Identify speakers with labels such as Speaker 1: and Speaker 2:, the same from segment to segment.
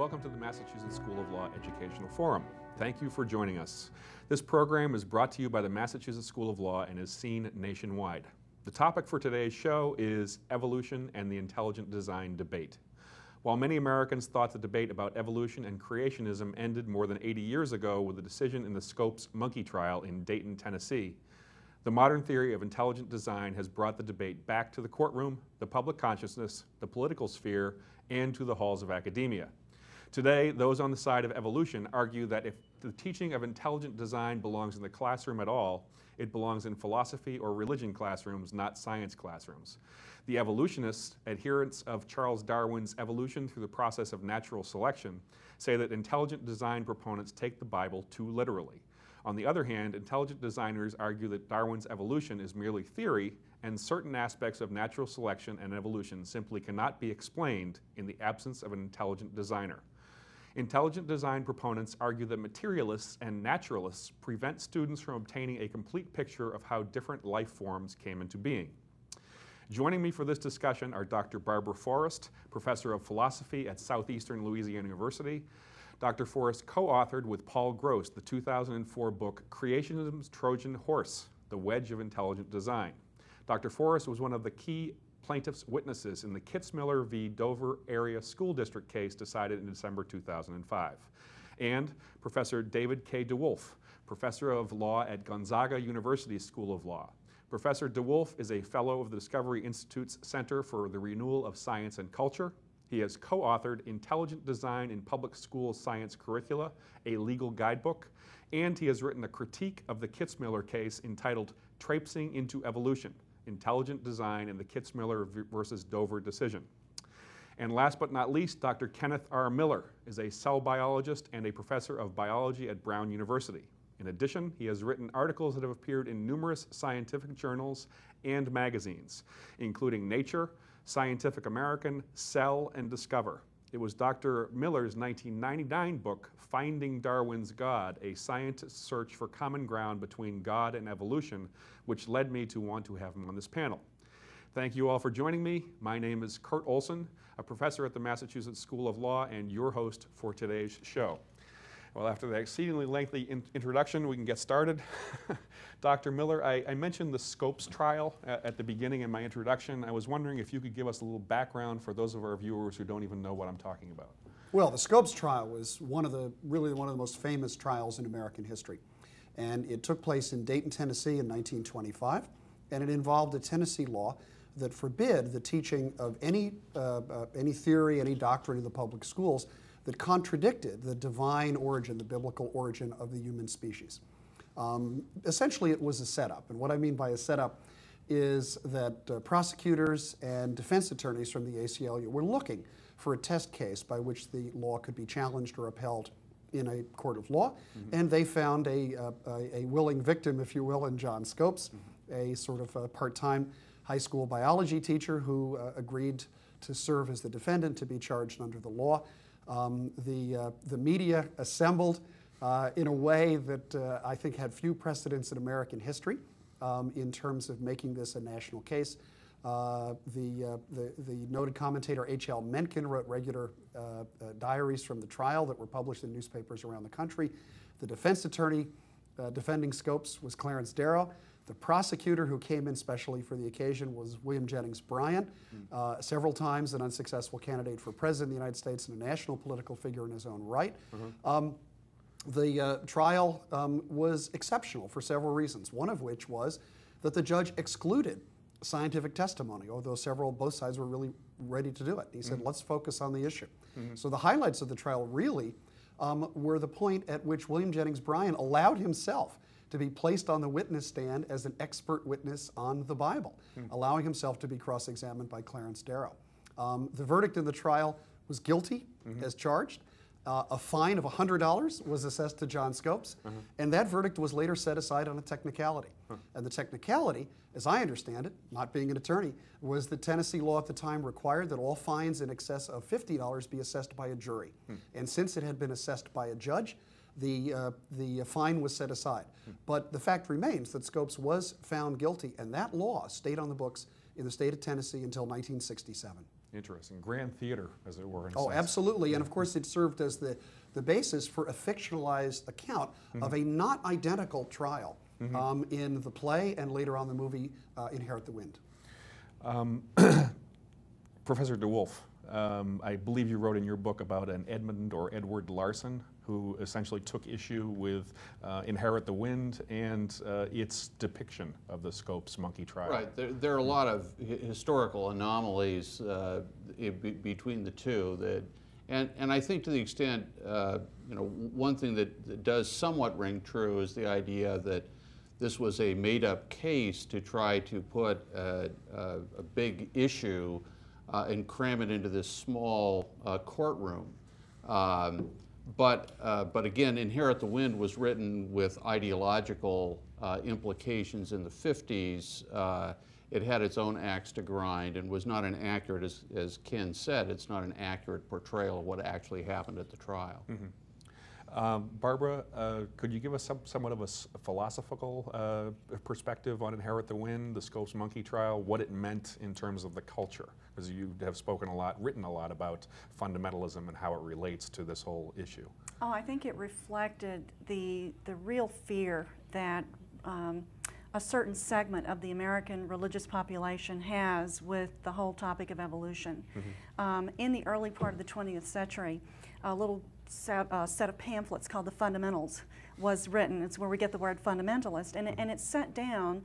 Speaker 1: welcome to the Massachusetts School of Law Educational Forum. Thank you for joining us. This program is brought to you by the Massachusetts School of Law and is seen nationwide. The topic for today's show is evolution and the intelligent design debate. While many Americans thought the debate about evolution and creationism ended more than 80 years ago with the decision in the Scopes monkey trial in Dayton, Tennessee, the modern theory of intelligent design has brought the debate back to the courtroom, the public consciousness, the political sphere, and to the halls of academia. Today, those on the side of evolution argue that if the teaching of intelligent design belongs in the classroom at all, it belongs in philosophy or religion classrooms, not science classrooms. The evolutionists, adherents of Charles Darwin's evolution through the process of natural selection, say that intelligent design proponents take the Bible too literally. On the other hand, intelligent designers argue that Darwin's evolution is merely theory and certain aspects of natural selection and evolution simply cannot be explained in the absence of an intelligent designer. Intelligent design proponents argue that materialists and naturalists prevent students from obtaining a complete picture of how different life forms came into being. Joining me for this discussion are Dr. Barbara Forrest, professor of philosophy at Southeastern Louisiana University. Dr. Forrest co-authored with Paul Gross the 2004 book Creationism's Trojan Horse, The Wedge of Intelligent Design. Dr. Forrest was one of the key plaintiff's witnesses in the Kitzmiller v. Dover Area School District case decided in December 2005. And Professor David K. DeWolf, professor of law at Gonzaga University School of Law. Professor DeWolf is a fellow of the Discovery Institute's Center for the Renewal of Science and Culture. He has co-authored Intelligent Design in Public School Science Curricula, a legal guidebook, and he has written a critique of the Kitzmiller case entitled Traipsing into Evolution, Intelligent Design in the Kitzmiller versus Dover Decision. And last but not least, Dr. Kenneth R. Miller is a cell biologist and a professor of biology at Brown University. In addition, he has written articles that have appeared in numerous scientific journals and magazines, including Nature, Scientific American, Cell, and Discover. It was Dr. Miller's 1999 book, Finding Darwin's God, a scientist's search for common ground between God and evolution, which led me to want to have him on this panel. Thank you all for joining me. My name is Kurt Olson, a professor at the Massachusetts School of Law and your host for today's show. Well, after that exceedingly lengthy introduction, we can get started. Dr. Miller, I mentioned the Scopes trial at the beginning in my introduction. I was wondering if you could give us a little background for those of our viewers who don't even know what I'm talking about.
Speaker 2: Well, the Scopes trial was really one of the most famous trials in American history. And it took place in Dayton, Tennessee in 1925, and it involved a Tennessee law that forbid the teaching of any theory, any doctrine in the public schools that contradicted the divine origin, the biblical origin of the human species. Essentially, it was a setup. And what I mean by a setup is that prosecutors and defense attorneys from the ACLU were looking for a test case by which the law could be challenged or upheld in a court of law. Mm-hmm. And they found a willing victim, if you will, in John Scopes, a sort of part-time high school biology teacher who agreed to serve as the defendant to be charged under the law. The media assembled in a way that I think had few precedents in American history in terms of making this a national case. The noted commentator H.L. Mencken wrote regular diaries from the trial that were published in newspapers around the country. The defense attorney defending Scopes was Clarence Darrow. The prosecutor who came in specially for the occasion was William Jennings Bryan, several times an unsuccessful candidate for president of the United States and a national political figure in his own right. Mm-hmm. The trial was exceptional for several reasons, one of which was that the judge excluded scientific testimony, although both sides were really ready to do it. He said, let's focus on the issue. Mm-hmm. So the highlights of the trial really were the point at which William Jennings Bryan allowed himself to be placed on the witness stand as an expert witness on the Bible, allowing himself to be cross-examined by Clarence Darrow. The verdict in the trial was guilty as charged. A fine of $100 was assessed to John Scopes, and that verdict was later set aside on a technicality. And the technicality, as I understand it, not being an attorney, was that Tennessee law at the time required that all fines in excess of $50 be assessed by a jury. And since it had been assessed by a judge, the fine was set aside. But the fact remains that Scopes was found guilty, and that law stayed on the books in the state of Tennessee until 1967.
Speaker 1: Interesting. Grand theater, as it were, in a
Speaker 2: Oh,
Speaker 1: sense.
Speaker 2: absolutely. And of course, it served as the basis for a fictionalized account of a not identical trial in the play and later on the movie Inherit the Wind.
Speaker 1: Professor DeWolf, I believe you wrote in your book about an Edmund or Edward Larson who essentially took issue with Inherit the Wind and its depiction of the Scopes monkey trial.
Speaker 3: Right. There are a lot of historical anomalies between the two. And I think to the extent, one thing that does somewhat ring true is the idea that this was a made-up case to try to put a big issue and cram it into this small courtroom. But again, Inherit the Wind was written with ideological implications in the 50s. It had its own axe to grind and was not an accurate, as Ken said, it's not an accurate portrayal of what actually happened at the trial.
Speaker 1: Barbara, could you give us somewhat of a philosophical perspective on Inherit the Wind, the Scopes monkey trial, what it meant in terms of the culture? Because you have spoken a lot, written a lot about fundamentalism and how it relates to this whole issue.
Speaker 4: Oh, I think it reflected the real fear that a certain segment of the American religious population has with the whole topic of evolution. In the early part of the 20th century, a little set of pamphlets called the Fundamentals was written. It's where we get the word fundamentalist, and it set down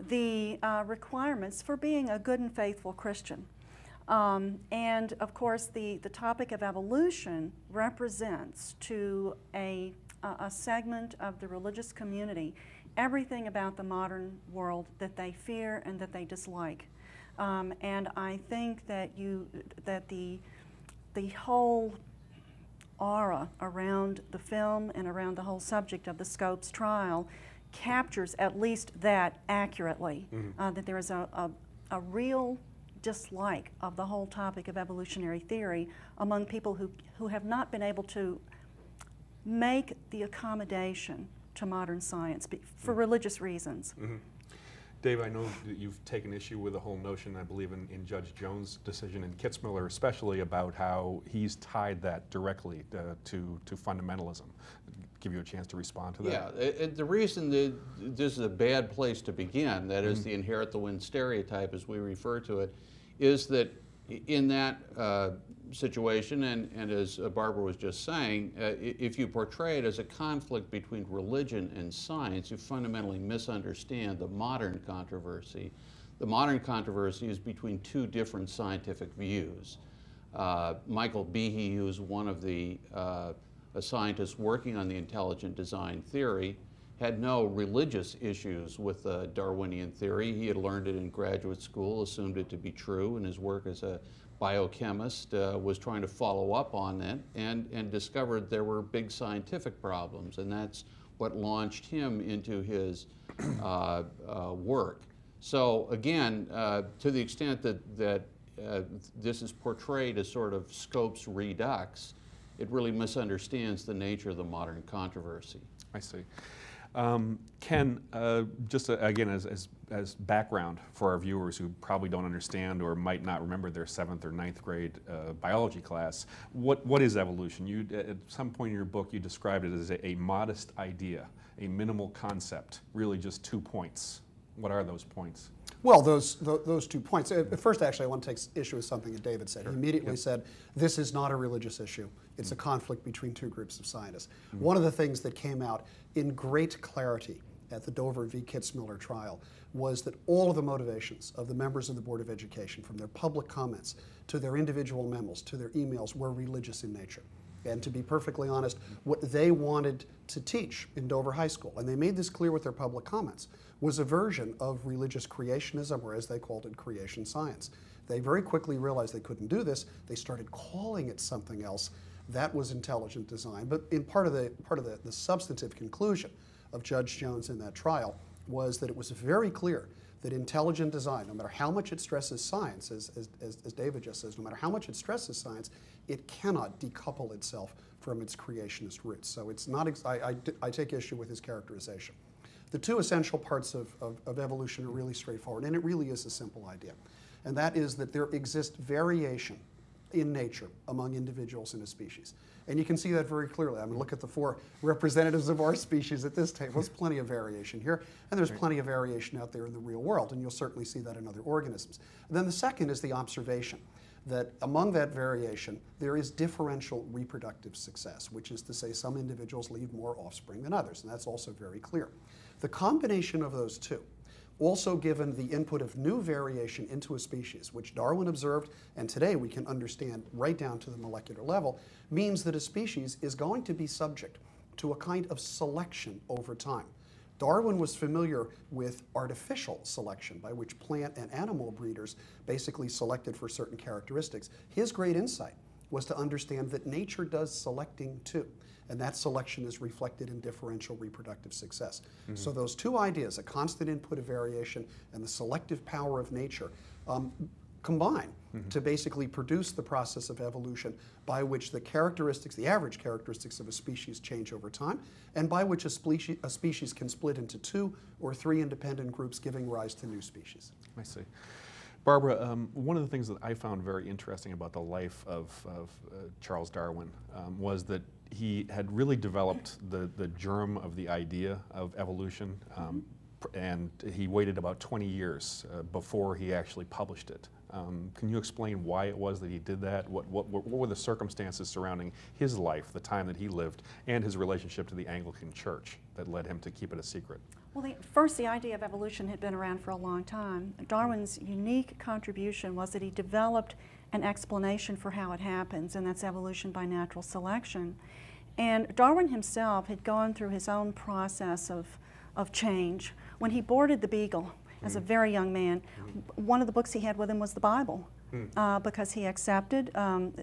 Speaker 4: the requirements for being a good and faithful Christian. And of course, the topic of evolution represents to a segment of the religious community everything about the modern world that they fear and that they dislike. And I think that the whole aura around the film and around the whole subject of the Scopes trial captures at least that accurately, that there is a real dislike of the whole topic of evolutionary theory among people who have not been able to make the accommodation to modern science for religious reasons.
Speaker 1: Dave, I know that you've taken issue with the whole notion, I believe, in Judge Jones' decision in Kitzmiller, especially about how he's tied that directly to fundamentalism. Give you a chance to respond to that.
Speaker 3: Yeah, the reason that this is a bad place to begin, that is the Inherit the Wind stereotype as we refer to it, is that in that situation, and as Barbara was just saying, if you portray it as a conflict between religion and science, you fundamentally misunderstand the modern controversy. The modern controversy is between two different scientific views. Michael Behe, who's one of the scientists working on the intelligent design theory, had no religious issues with the Darwinian theory. He had learned it in graduate school, assumed it to be true, and his work as a biochemist was trying to follow up on it and discovered there were big scientific problems, and that's what launched him into his work. So again, to the extent that this is portrayed as sort of Scopes redux, it really misunderstands the nature of the modern controversy.
Speaker 1: I see. Ken, just again as background for our viewers who probably don't understand or might not remember their 7th or 9th grade biology class, what is evolution? You, at some point in your book, you described it as a modest idea, a minimal concept, really just 2 points. What are those points?
Speaker 2: Well, those 2 points. First, actually, I want to take issue with something that David said. He immediately said, this is not a religious issue. It's a conflict between two groups of scientists. One of the things that came out in great clarity at the Dover v. Kitzmiller trial was that all of the motivations of the members of the Board of Education, from their public comments to their individual memos to their emails, were religious in nature. And to be perfectly honest, what they wanted to teach in Dover High School, and they made this clear with their public comments, was a version of religious creationism, or as they called it, creation science. They very quickly realized they couldn't do this. They started calling it something else. That was intelligent design. But in part of the substantive conclusion of Judge Jones in that trial was that it was very clear that intelligent design, no matter how much it stresses science, as David just says, no matter how much it stresses science, it cannot decouple itself from its creationist roots. So it's not, I take issue with his characterization. The two essential parts of evolution are really straightforward, and it really is a simple idea. and that is that there exists variation in nature among individuals in a species. And you can see that very clearly. I mean, look at the 4 representatives of our species at this table. There's plenty of variation here, and there's plenty of variation out there in the real world, and you'll certainly see that in other organisms. And then the second is the observation that among that variation, there is differential reproductive success, which is to say some individuals leave more offspring than others, and that's also very clear. The combination of those two, also given the input of new variation into a species, which Darwin observed, and today we can understand right down to the molecular level, means that a species is going to be subject to a kind of selection over time. Darwin was familiar with artificial selection, by which plant and animal breeders basically selected for certain characteristics. His great insight was to understand that nature does selecting too, and that selection is reflected in differential reproductive success. So those two ideas, a constant input of variation and the selective power of nature, combine to basically produce the process of evolution by which the characteristics, the average characteristics of a species change over time, and by which a species can split into 2 or 3 independent groups, giving rise to new species.
Speaker 1: I see. Barbara, one of the things that I found very interesting about the life of Charles Darwin was that he had really developed the germ of the idea of evolution, and he waited about 20 years before he actually published it. Can you explain why it was that he did that? What were the circumstances surrounding his life, the time that he lived, and his relationship to the Anglican Church that led him to keep it a secret?
Speaker 4: Well, first, the idea of evolution had been around for a long time. Darwin's unique contribution was that he developed an explanation for how it happens, and that's evolution by natural selection. And Darwin himself had gone through his own process of change. When he boarded the Beagle as a very young man, one of the books he had with him was the Bible, because he accepted,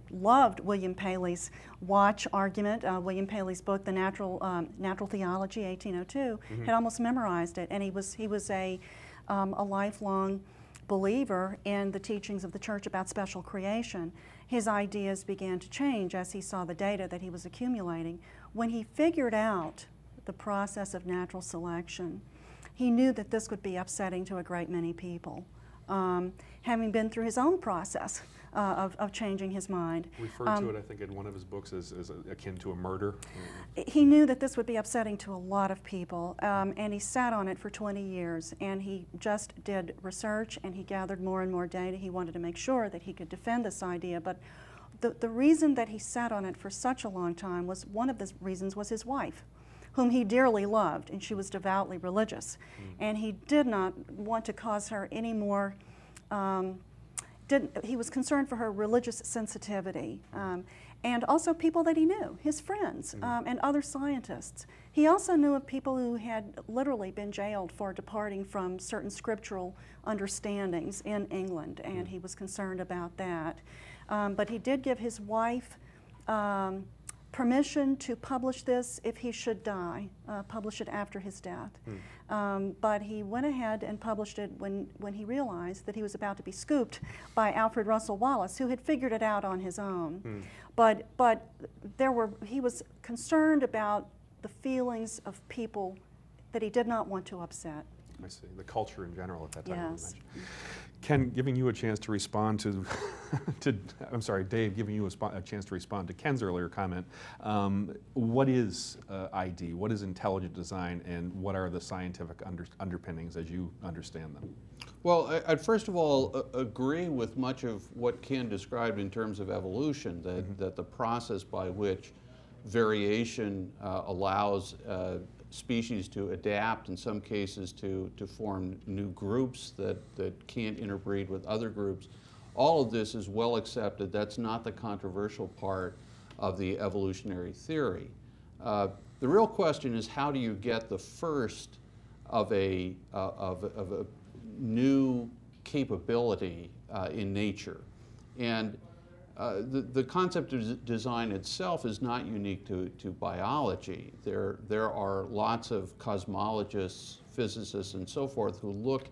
Speaker 4: loved William Paley's watch argument. William Paley's book, The Natural Theology, 1802, had almost memorized it, and he was a lifelong believer in the teachings of the church about special creation. His ideas began to change as he saw the data that he was accumulating. When he figured out the process of natural selection, he knew that this would be upsetting to a great many people, having been through his own process of changing his mind.
Speaker 1: Referred to it, I think, in one of his books as akin to a murder.
Speaker 4: He knew that this would be upsetting to a lot of people, and he sat on it for 20 years, and he just did research, and he gathered more and more data. He wanted to make sure that he could defend this idea, but the reason that he sat on it for such a long time was, one of the reasons was his wife, whom he dearly loved, and she was devoutly religious. And he did not want to cause her any more, he was concerned for her religious sensitivity. And also people that he knew, his friends and other scientists. He also knew of people who had literally been jailed for departing from certain scriptural understandings in England, and he was concerned about that. But he did give his wife permission to publish this if he should die, publish it after his death. But he went ahead and published it when he realized that he was about to be scooped by Alfred Russel Wallace, who had figured it out on his own. But he was concerned about the feelings of people that he did not want to upset.
Speaker 1: I see. The culture in general at that time.
Speaker 4: Yes.
Speaker 1: Ken, giving you a chance to respond to, I'm sorry, Dave, giving you a chance to respond to Ken's earlier comment. What is ID? What is intelligent design, and what are the scientific underpinnings as you understand them?
Speaker 3: Well, I'd first of all agree with much of what Ken described in terms of evolution, that the process by which variation allows species to adapt, in some cases to form new groups that can't interbreed with other groups. All of this is well accepted. That's not the controversial part of the evolutionary theory. The real question is, how do you get the first of a new capability in nature? And the concept of design itself is not unique to biology. There are lots of cosmologists, physicists, and so forth who look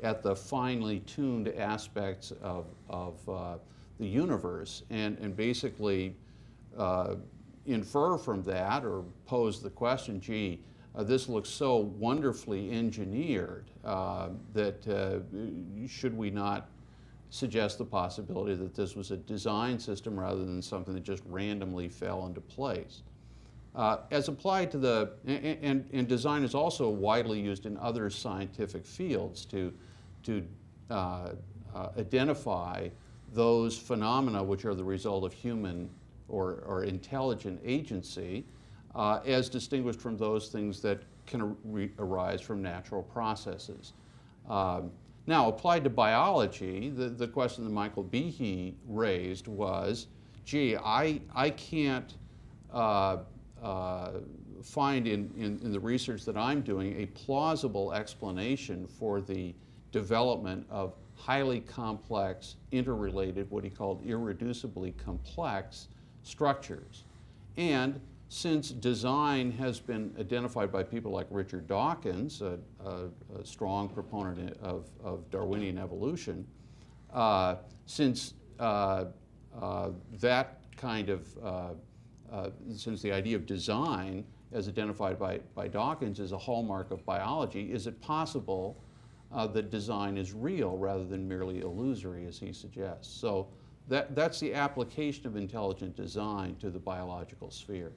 Speaker 3: at the finely tuned aspects of the universe and basically infer from that, or pose the question, gee, this looks so wonderfully engineered that should we not suggests the possibility that this was a design system rather than something that just randomly fell into place. As applied to the, and design is also widely used in other scientific fields to identify those phenomena which are the result of human or intelligent agency, as distinguished from those things that can arise from natural processes. Now, applied to biology, the question that Michael Behe raised was, gee, I can't find in the research that I'm doing a plausible explanation for the development of highly complex, interrelated, what he called irreducibly complex structures. And since design has been identified by people like Richard Dawkins, a strong proponent of Darwinian evolution, since that kind of, since the idea of design as identified by Dawkins is a hallmark of biology, is it possible that design is real rather than merely illusory, as he suggests? So that's the application of intelligent design to the biological sphere.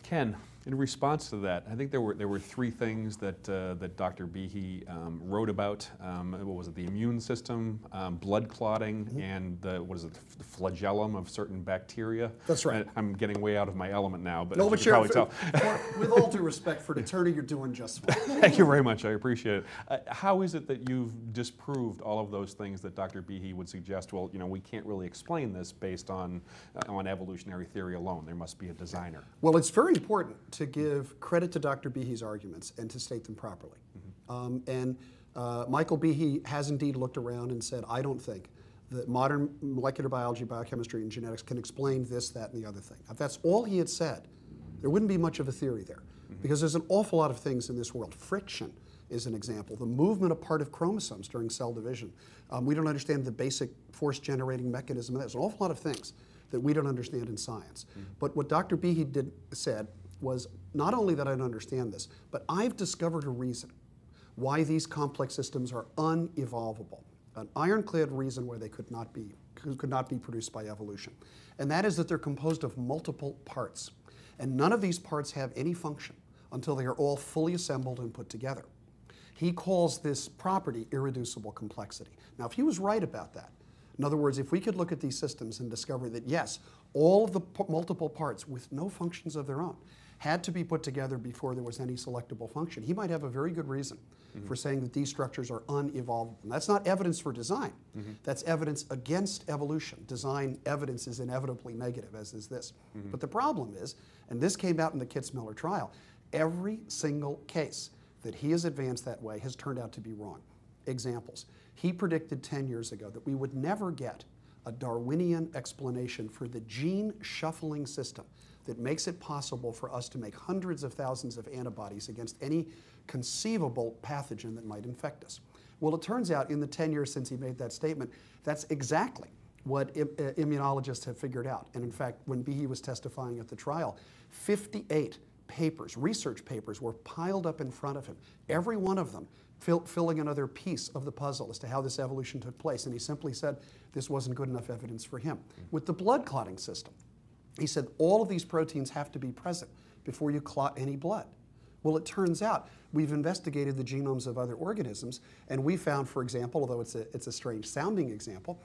Speaker 1: Ken, in response to that, I think there were three things that that Dr. Behe wrote about. What was it? The immune system, blood clotting, and the flagellum of certain bacteria.
Speaker 2: That's right.
Speaker 1: I'm getting way out of my element now, but
Speaker 2: no,
Speaker 1: as you can probably tell.
Speaker 2: With all due respect for an attorney, you're doing just fine.
Speaker 1: Thank you very much. I appreciate it. How is it that you've disproved all of those things that Dr. Behe would suggest? Well, you know, we can't really explain this based on evolutionary theory alone. There must be a designer.
Speaker 2: Well, it's very important to give credit to Dr. Behe's arguments and to state them properly. Michael Behe has indeed looked around and said, I don't think that modern molecular biology, biochemistry, and genetics can explain this, that, and the other thing. If that's all he had said, there wouldn't be much of a theory there, because there's an awful lot of things in this world. Friction is an example. The movement of part of chromosomes during cell division. We don't understand the basic force-generating mechanism. There's an awful lot of things that we don't understand in science. But what Dr. Behe said was not only that I don't understand this, but I've discovered a reason why these complex systems are unevolvable, an ironclad reason why they could not be produced by evolution. And that is that they're composed of multiple parts. And none of these parts have any function until they are all fully assembled and put together. He calls this property irreducible complexity. Now, if he was right about that, in other words, if we could look at these systems and discover that, yes, all of the multiple parts with no functions of their own had to be put together before there was any selectable function, he might have a very good reason for saying that these structures are unevolvable. And that's not evidence for design. That's evidence against evolution. Design evidence is inevitably negative, as is this. But the problem is, and this came out in the Kitzmiller trial, every single case that he has advanced that way has turned out to be wrong. Examples. He predicted 10 years ago that we would never get a Darwinian explanation for the gene shuffling system that makes it possible for us to make hundreds of thousands of antibodies against any conceivable pathogen that might infect us. Well, it turns out in the 10 years since he made that statement, that's exactly what immunologists have figured out. And in fact, when Behe was testifying at the trial, 58 papers, research papers, were piled up in front of him, every one of them filling another piece of the puzzle as to how this evolution took place. And he simply said this wasn't good enough evidence for him. With the blood clotting system, he said all of these proteins have to be present before you clot any blood. Well, it turns out we've investigated the genomes of other organisms, and we found, for example, although it's a strange sounding example,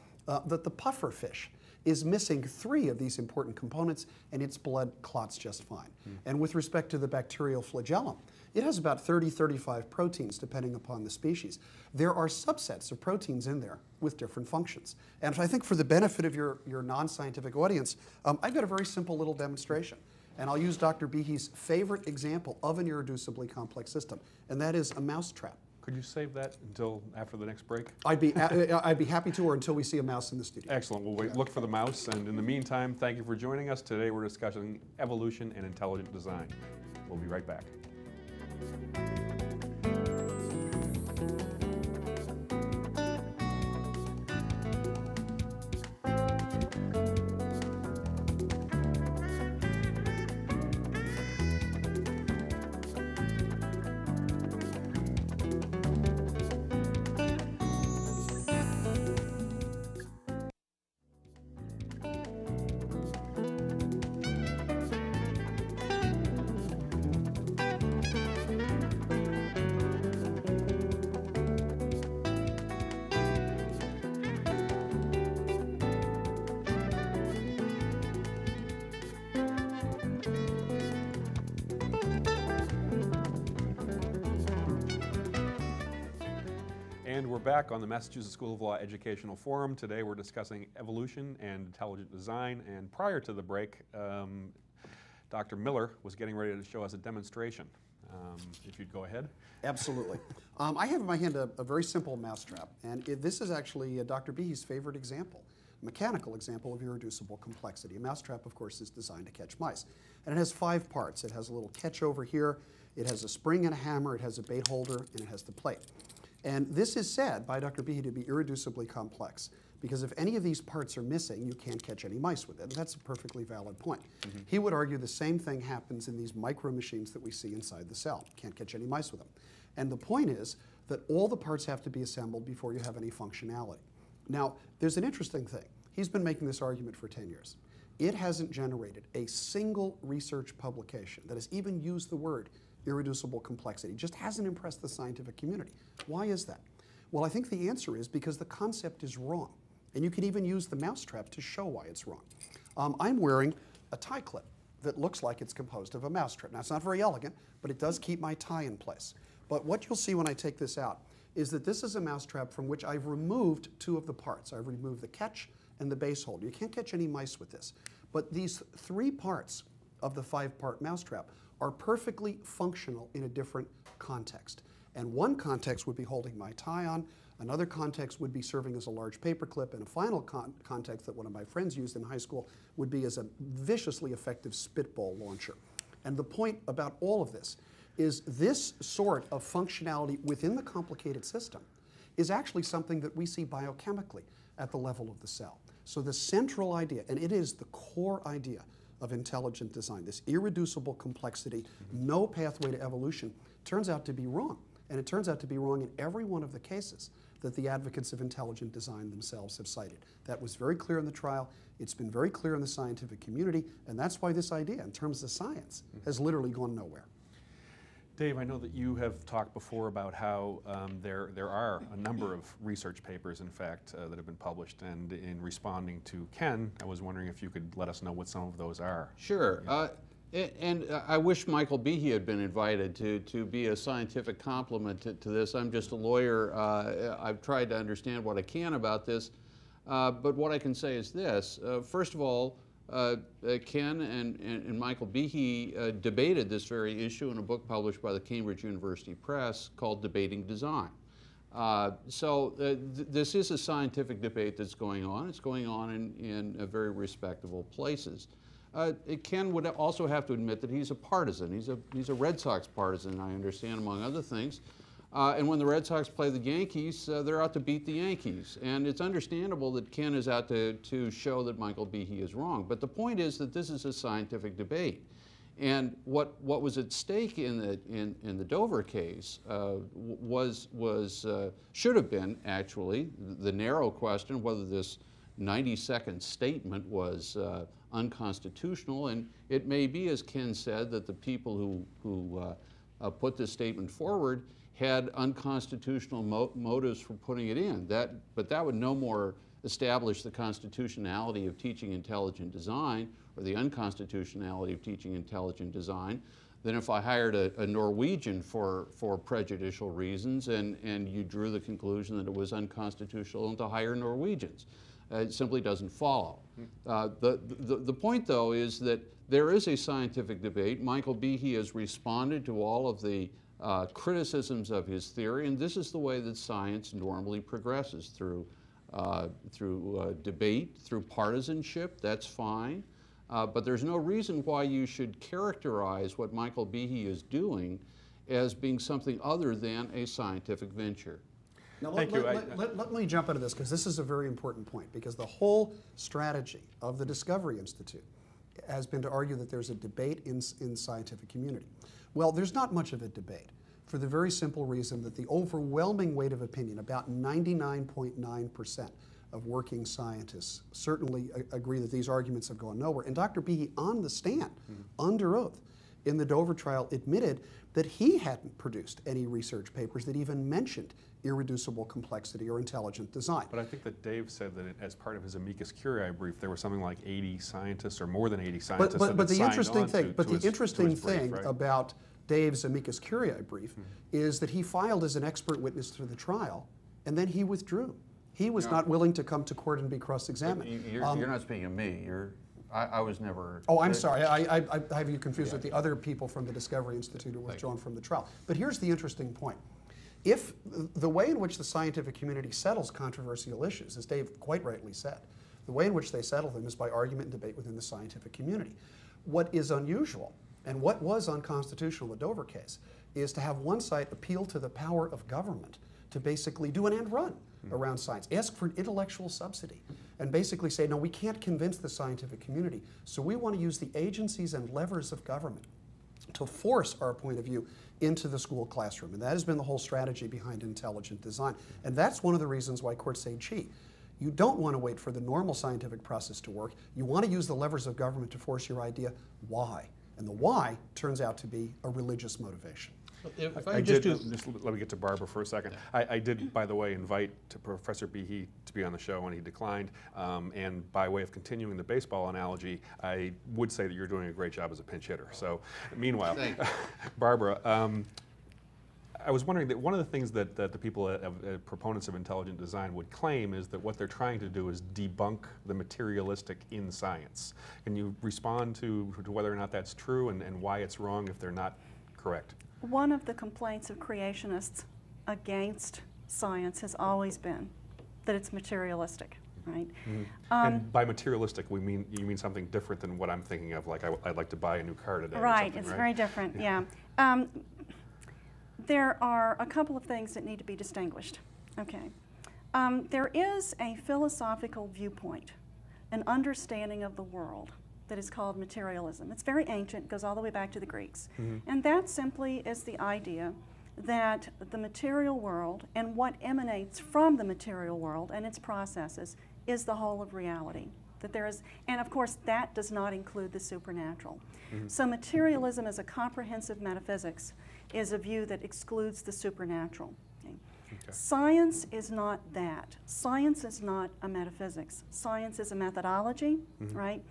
Speaker 2: that the puffer fish is missing 3 of these important components, and its blood clots just fine. And with respect to the bacterial flagellum, it has about 35 proteins, depending upon the species. There are subsets of proteins in there with different functions. And I think for the benefit of your non-scientific audience, I've got a very simple little demonstration. And I'll use Dr. Behe's favorite example of an irreducibly complex system, and that is a mousetrap.
Speaker 1: Could you save that until after the next break?
Speaker 2: I'd be happy to, or until we see a mouse in the studio.
Speaker 1: Excellent. We'll look for the mouse. And in the meantime, thank you for joining us. Today we're discussing evolution and intelligent design. We'll be right back. we're back on the Massachusetts School of Law Educational Forum. Today we're discussing evolution and intelligent design, and prior to the break, Dr. Miller was getting ready to show us a demonstration. If you'd go ahead.
Speaker 2: Absolutely. I have in my hand a very simple mousetrap, and this is actually Dr. Behe's favorite example, mechanical example of irreducible complexity. A mousetrap, of course, is designed to catch mice. And it has 5 parts. It has a little catch over here, it has a spring and a hammer, it has a bait holder, and it has the plate. And this is said by Dr. Behe to be irreducibly complex, because if any of these parts are missing, you can't catch any mice with it. And that's a perfectly valid point. He would argue the same thing happens in these micro machines that we see inside the cell. Can't catch any mice with them. And the point is that all the parts have to be assembled before you have any functionality. Now, there's an interesting thing. He's been making this argument for 10 years. It hasn't generated a single research publication that has even used the word irreducible complexity. It just hasn't impressed the scientific community. Why is that? Well, I think the answer is because the concept is wrong. And you can even use the mousetrap to show why it's wrong. I'm wearing a tie clip that looks like it's composed of a mousetrap. Now, it's not very elegant, but it does keep my tie in place. But what you'll see when I take this out is that this is a mousetrap from which I've removed 2 of the parts. I've removed the catch and the base holder. You can't catch any mice with this. But these 3 parts of the 5-part mousetrap are perfectly functional in a different context. And one context would be holding my tie on, another context would be serving as a large paperclip, and a final context that one of my friends used in high school would be as a viciously effective spitball launcher. And the point about all of this is this sort of functionality within the complicated system is actually something that we see biochemically at the level of the cell. So the central idea, and it is the core idea of intelligent design, this irreducible complexity, no pathway to evolution, turns out to be wrong. And it turns out to be wrong in every one of the cases that the advocates of intelligent design themselves have cited. That was very clear in the trial. It's been very clear in the scientific community, and that's why this idea, in terms of science, has literally gone nowhere.
Speaker 1: Dave, I know that you have talked before about how there are a number of research papers, in fact, that have been published, and in responding to Ken, I was wondering if you could let us know what some of those are.
Speaker 3: Sure. And I wish Michael Behe had been invited to be a scientific complement to this. I'm just a lawyer. I've tried to understand what I can about this. But what I can say is this. First of all, Ken and Michael Behe debated this very issue in a book published by the Cambridge University Press called Debating Design. This is a scientific debate that's going on. It's going on in very respectable places. Ken would also have to admit that he's a partisan. He's a Red Sox partisan, I understand, among other things. And when the Red Sox play the Yankees, they're out to beat the Yankees. And it's understandable that Ken is out to show that Michael Behe is wrong. But the point is that this is a scientific debate. And what was at stake in the Dover case should have been, actually, the narrow question whether this 90-second statement was unconstitutional. And it may be, as Ken said, that the people who put this statement forward had unconstitutional motives for putting it in. But that would no more establish the constitutionality of teaching intelligent design or the unconstitutionality of teaching intelligent design than if I hired a Norwegian for prejudicial reasons and you drew the conclusion that it was unconstitutional to hire Norwegians. It simply doesn't follow. The point, though, is that there is a scientific debate. Michael Behe has responded to all of the criticisms of his theory, and this is the way that science normally progresses, through debate, through partisanship. That's fine. But there's no reason why you should characterize what Michael Behe is doing as being something other than a scientific venture.
Speaker 2: Now, let me jump into this, because this is a very important point, because the whole strategy of the Discovery Institute has been to argue that there's a debate in scientific community. Well, there's not much of a debate, for the very simple reason that the overwhelming weight of opinion, about 99.9% of working scientists certainly agree that these arguments have gone nowhere. And Dr. Behe, on the stand, under oath, in the Dover trial, admitted that he hadn't produced any research papers that even mentioned irreducible complexity or intelligent design.
Speaker 1: But I think that Dave said that as part of his amicus curiae brief, there were something like 80 scientists, or more than 80 scientists,
Speaker 2: but the interesting thing,
Speaker 1: brief, right?
Speaker 2: about Dave's amicus curiae brief is that he filed as an expert witness to the trial, and then he withdrew. He was not willing to come to court and be cross-examined.
Speaker 3: You're not speaking of me. I was never...
Speaker 2: Oh, I'm sorry. I have you confused with the other people from the Discovery Institute who were withdrawn from the trial. But here's the interesting point. If the way in which the scientific community settles controversial issues, as Dave quite rightly said, the way in which they settle them is by argument and debate within the scientific community. What is unusual, and what was unconstitutional in the Dover case, is to have one side appeal to the power of government to basically do an end run around science, ask for an intellectual subsidy, and basically say, no, we can't convince the scientific community, so we want to use the agencies and levers of government to force our point of view into the school classroom. And that has been the whole strategy behind intelligent design. And that's one of the reasons why courts say, gee, you don't want to wait for the normal scientific process to work. You want to use the levers of government to force your idea. Why? And the why turns out to be a religious motivation.
Speaker 1: Just let me get to Barbara for a second. I did, by the way, invite Professor Behe to be on the show, and he declined. And by way of continuing the baseball analogy, I would say that you're doing a great job as a pinch hitter. So, meanwhile, Barbara, I was wondering that one of the things that the people, proponents of intelligent design, would claim is that what they're trying to do is debunk the materialistic in science. Can you respond to whether or not that's true and why it's wrong if they're not correct?
Speaker 4: One of the complaints of creationists against science has always been that it's materialistic, right?
Speaker 1: And by materialistic, you mean something different than what I'm thinking of, like I'd like to buy a new car today.
Speaker 4: Right, it's very different, yeah. There are a couple of things that need to be distinguished. Okay. There is a philosophical viewpoint, an understanding of the world that is called materialism. It's very ancient, goes all the way back to the Greeks. And that simply is the idea that the material world and what emanates from the material world and its processes is the whole of reality. That there is, and of course that does not include the supernatural. So materialism as a comprehensive metaphysics is a view that excludes the supernatural. Okay. Science is not that. Science is not a metaphysics. Science is a methodology, right,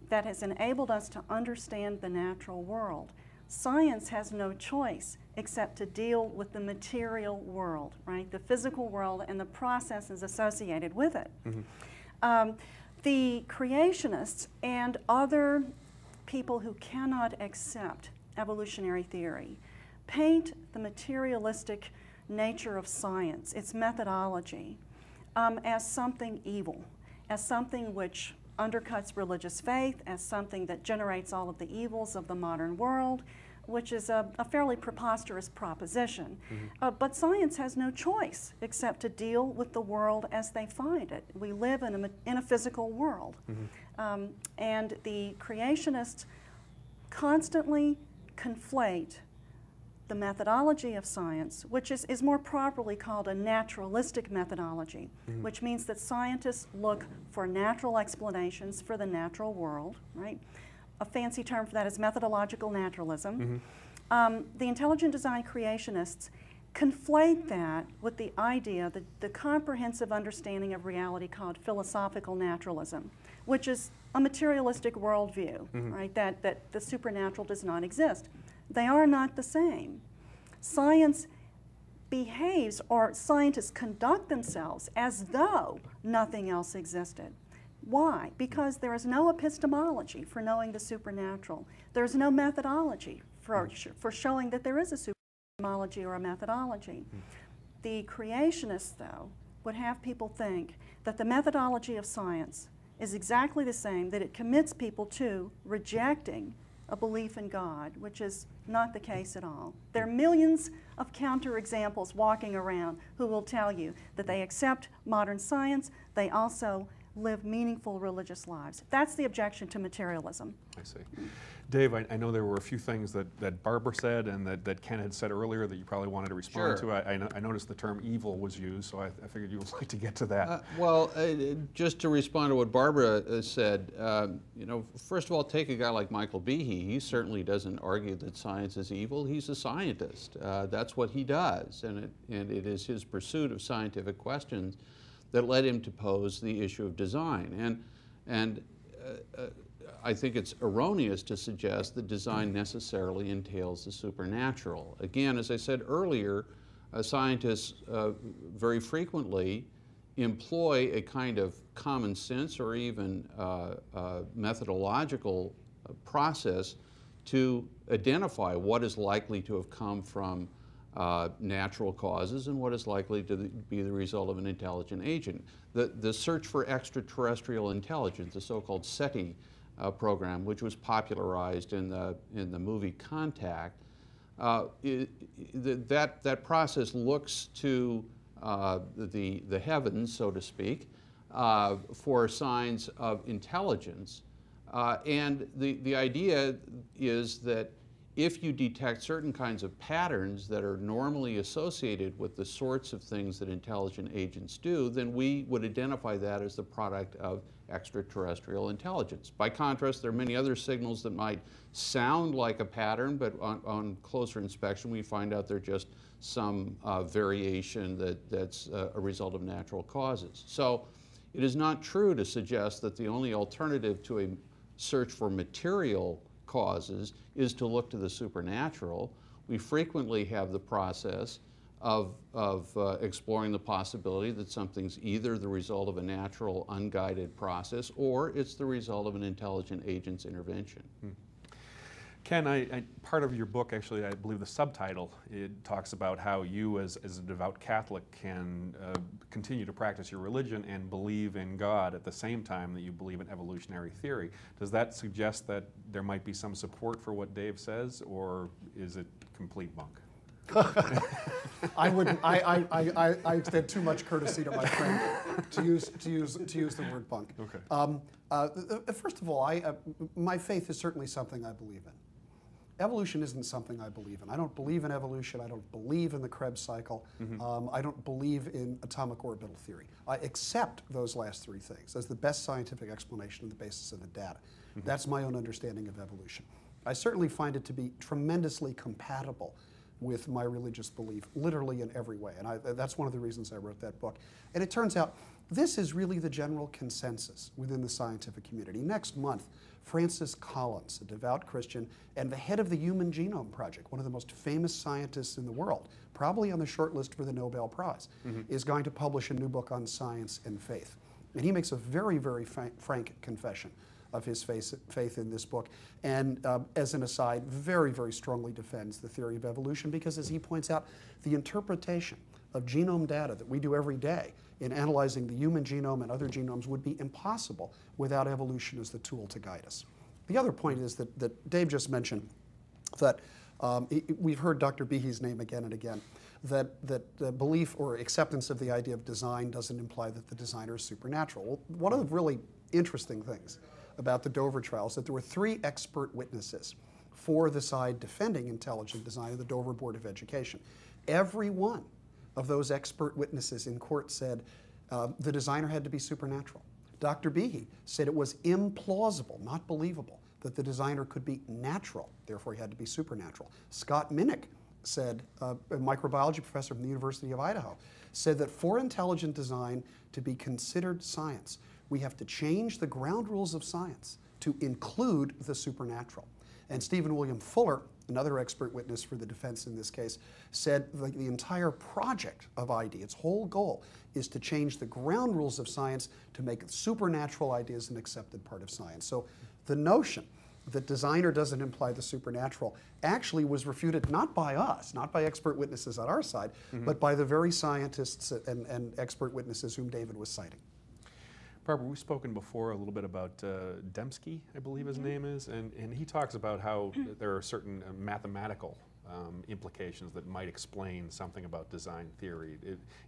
Speaker 4: that has enabled us to understand the natural world. Science has no choice except to deal with the material world, right, the physical world and the processes associated with it. The creationists and other people who cannot accept evolutionary theory paint the materialistic nature of science, its methodology, as something evil, as something which undercuts religious faith, as something that generates all of the evils of the modern world, which is a fairly preposterous proposition. But science has no choice except to deal with the world as they find it. We live in a physical world. And the creationists constantly conflate the methodology of science, which is more properly called a naturalistic methodology, which means that scientists look for natural explanations for the natural world, right? A fancy term for that is methodological naturalism. The intelligent design creationists conflate that with the idea that the comprehensive understanding of reality called philosophical naturalism, which is a materialistic worldview, right? That the supernatural does not exist. They are not the same. Science behaves, or scientists conduct themselves as though nothing else existed. Why? Because there is no epistemology for knowing the supernatural. There's no methodology for showing that there is a epistemology or a methodology. The creationists, though, would have people think that the methodology of science is exactly the same, that it commits people to rejecting a belief in God, which is not the case at all. There are millions of counterexamples walking around who will tell you that they accept modern science, they also live meaningful religious lives. That's the objection to materialism.
Speaker 1: I see. Dave, I know there were a few things that Barbara said and that Ken had said earlier that you probably wanted to respond to. I noticed the term evil was used, so I figured you would like to get to that.
Speaker 3: Just to respond to what Barbara said, you know, first of all, take a guy like Michael Behe. He certainly doesn't argue that science is evil. He's a scientist. That's what he does, and it is his pursuit of scientific questions that led him to pose the issue of design. And I think it's erroneous to suggest that design necessarily entails the supernatural. Again, as I said earlier, scientists very frequently employ a kind of common sense or even methodological process to identify what is likely to have come from natural causes and what is likely to be the result of an intelligent agent. The search for extraterrestrial intelligence, the so-called SETI program, which was popularized in the movie Contact, that process looks to the heavens, so to speak, for signs of intelligence. And the idea is that if you detect certain kinds of patterns that are normally associated with the sorts of things that intelligent agents do, then we would identify that as the product of extraterrestrial intelligence. By contrast, there are many other signals that might sound like a pattern, but on closer inspection we find out they're just some variation that's a result of natural causes. So it is not true to suggest that the only alternative to a search for material causes is to look to the supernatural. We frequently have the process of exploring the possibility that something's either the result of a natural, unguided process, or it's the result of an intelligent agent's intervention.
Speaker 1: Ken, part of your book, actually, I believe the subtitle, it talks about how you as a devout Catholic can continue to practice your religion and believe in God at the same time that you believe in evolutionary theory. Does that suggest that there might be some support for what Dave says, or is it complete bunk?
Speaker 2: I wouldn't. I extend too much courtesy to my friend to use the word bunk.
Speaker 1: Okay.
Speaker 2: First of all, my faith is certainly something I believe in. Evolution isn't something I believe in. I don't believe in evolution. I don't believe in the Krebs cycle. I don't believe in atomic orbital theory. I accept those last three things as the best scientific explanation on the basis of the data. That's my own understanding of evolution. I certainly find it to be tremendously compatible with my religious belief, literally in every way. And that's one of the reasons I wrote that book. And it turns out this is really the general consensus within the scientific community. Next month, Francis Collins, a devout Christian and the head of the Human Genome Project, one of the most famous scientists in the world, probably on the short list for the Nobel Prize, is going to publish a new book on science and faith. And he makes a very, very frank confession of his faith in this book. And as an aside, very, very strongly defends the theory of evolution because, as he points out, the interpretation of genome data that we do every day in analyzing the human genome and other genomes would be impossible without evolution as the tool to guide us. The other point is that Dave just mentioned that we've heard Dr. Behe's name again and again, that the belief or acceptance of the idea of design doesn't imply that the designer is supernatural. Well, one of the really interesting things about the Dover trials that there were 3 expert witnesses for the side defending intelligent design of the Dover Board of Education. Every one of those expert witnesses in court said the designer had to be supernatural. Dr. Behe said it was implausible, not believable, that the designer could be natural, therefore he had to be supernatural. Scott Minnick said, a microbiology professor from the University of Idaho, said that for intelligent design to be considered science, we have to change the ground rules of science to include the supernatural. And Stephen William Fuller, another expert witness for the defense in this case, said the entire project of ID, its whole goal, is to change the ground rules of science to make supernatural ideas an accepted part of science. So the notion that designer doesn't imply the supernatural actually was refuted not by us, not by expert witnesses on our side, but by the very scientists and expert witnesses whom David was citing.
Speaker 1: Barbara, we've spoken before a little bit about Dembski, I believe his name is, and he talks about how there are certain mathematical implications that might explain something about design theory.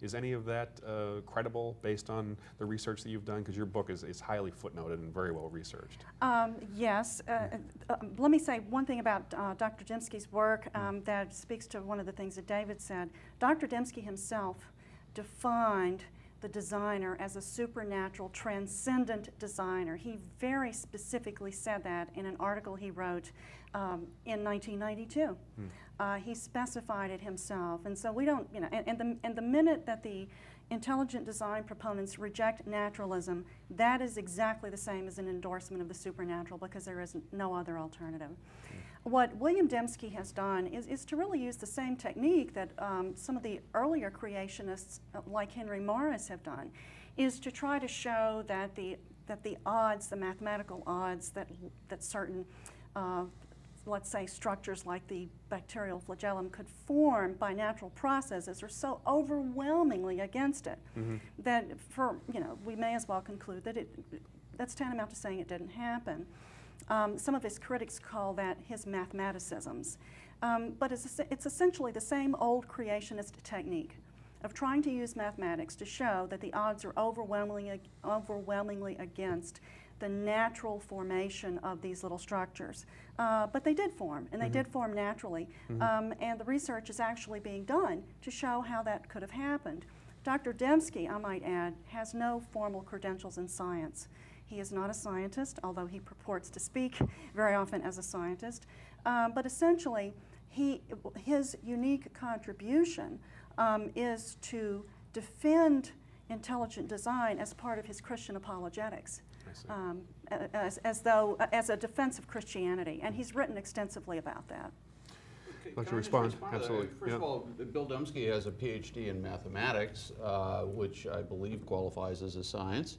Speaker 1: Is any of that credible based on the research that you've done? Because your book is highly footnoted and very well researched.
Speaker 4: Yes. Let me say one thing about Dr. Dembski's work that speaks to one of the things that David said. Dr. Dembski himself defined the designer as a supernatural, transcendent designer. He very specifically said that in an article he wrote in 1992. He specified it himself, and so we don't, you know, and the minute that the intelligent design proponents reject naturalism, that is exactly the same as an endorsement of the supernatural because there is no other alternative. What William Dembski has done is to really use the same technique that some of the earlier creationists like Henry Morris have done, is to try to show that the odds, the mathematical odds that certain let's say structures like the bacterial flagellum could form by natural processes are so overwhelmingly against it that we may as well conclude that that's tantamount to saying it didn't happen. Some of his critics call that his mathematicisms, but it's essentially the same old creationist technique of trying to use mathematics to show that the odds are overwhelmingly against the natural formation of these little structures. But they did form, and they did form naturally. And the research is actually being done to show how that could have happened. Dr. Dembski, I might add, has no formal credentials in science. He is not a scientist, although he purports to speak very often as a scientist. But essentially, his unique contribution is to defend intelligent design as part of his Christian apologetics. As a defense of Christianity, and he's written extensively about that.
Speaker 1: Like to respond? Absolutely.
Speaker 3: First of all, Bill Dembski has a PhD in mathematics, which I believe qualifies as a science,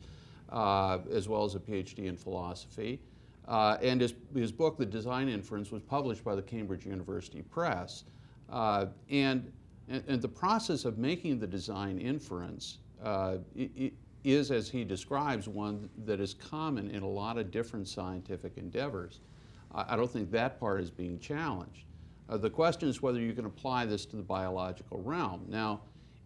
Speaker 3: as well as a PhD in philosophy. And his book, The Design Inference, was published by the Cambridge University Press. And the process of making the design inference is, as he describes, one that is common in a lot of different scientific endeavors. I don't think that part is being challenged. The question is whether you can apply this to the biological realm. Now,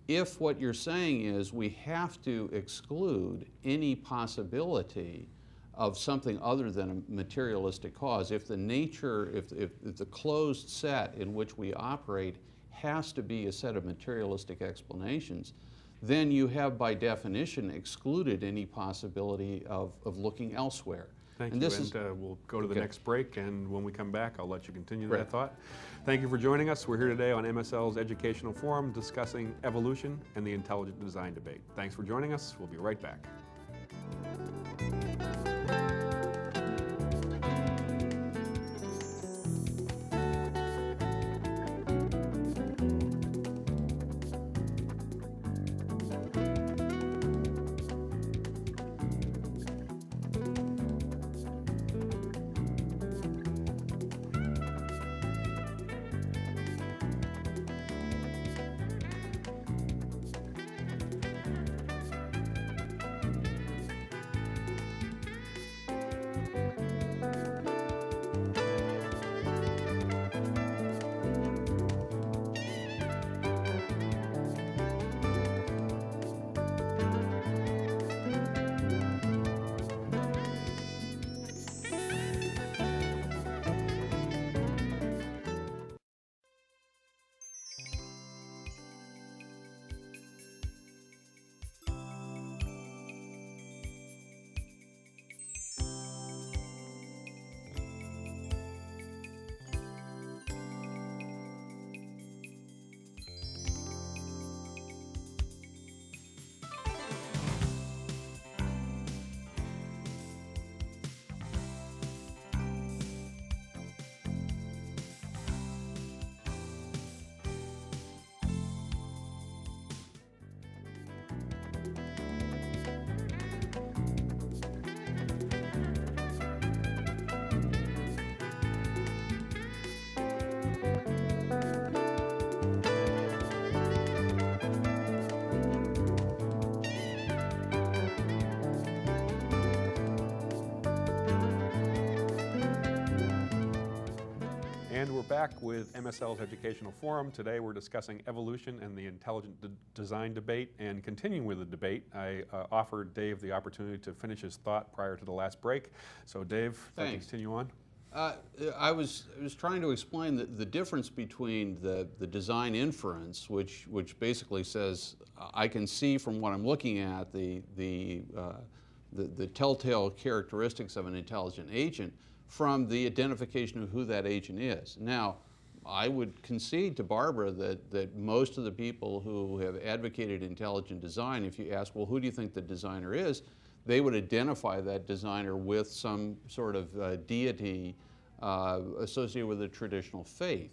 Speaker 3: if what you're saying is we have to exclude any possibility of something other than a materialistic cause, if the nature, if the closed set in which we operate has to be a set of materialistic explanations, then you have, by definition, excluded any possibility of looking elsewhere.
Speaker 1: Thank you, and we'll go to the next break, and when we come back, I'll let you continue that thought. Thank you for joining us. We're here today on MSL's Educational Forum discussing evolution and the intelligent design debate. Thanks for joining us. We'll be right back. And we're back with MSL's Educational Forum. Today we're discussing evolution and the intelligent design debate. And continuing with the debate, I offered Dave the opportunity to finish his thought prior to the last break. So Dave,
Speaker 3: thanks.
Speaker 1: Continue on.
Speaker 3: I was trying to explain the difference between the design inference, which basically says I can see from what I'm looking at the telltale characteristics of an intelligent agent, from the identification of who that agent is. Now, I would concede to Barbara that most of the people who have advocated intelligent design, if you ask, well, who do you think the designer is, they would identify that designer with some sort of deity associated with a traditional faith.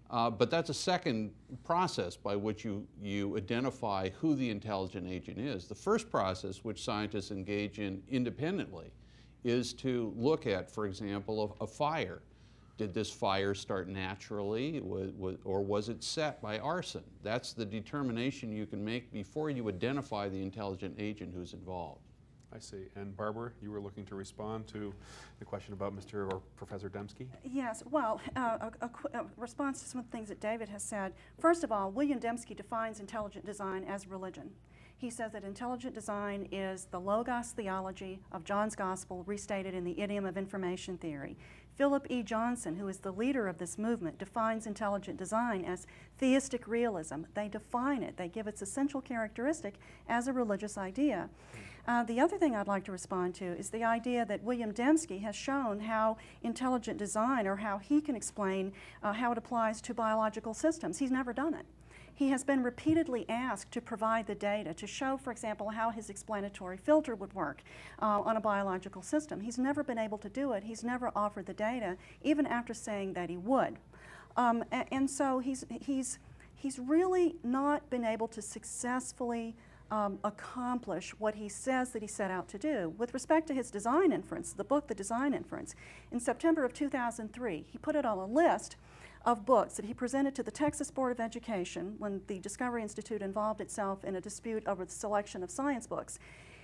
Speaker 3: But that's a second process by which you identify who the intelligent agent is. The first process, which scientists engage in independently, is to look at, for example, a fire. Did this fire start naturally, or was it set by arson? That's the determination you can make before you identify the intelligent agent who's involved.
Speaker 1: I see. And Barbara, you were looking to respond to the question about Mr. or Professor Dembski?
Speaker 4: Yes, well, a response to some of the things that David has said. First of all, William Dembski defines intelligent design as religion. He says that intelligent design is the Logos theology of John's Gospel restated in the idiom of information theory. Philip E. Johnson, who is the leader of this movement, defines intelligent design as theistic realism. They define it. They give its essential characteristic as a religious idea. The other thing I'd like to respond to is the idea that William Dembski has shown how intelligent design, or how he can explain how it applies to biological systems. He's never done it. He has been repeatedly asked to provide the data to show, for example, how his explanatory filter would work on a biological system. He's never been able to do it. He's never offered the data, even after saying that he would. And so he's really not been able to successfully accomplish what he says that he set out to do. With respect to his design inference, the book, The Design Inference, in September of 2003, he put it on a list of books that he presented to the Texas Board of Education when the Discovery Institute involved itself in a dispute over the selection of science books.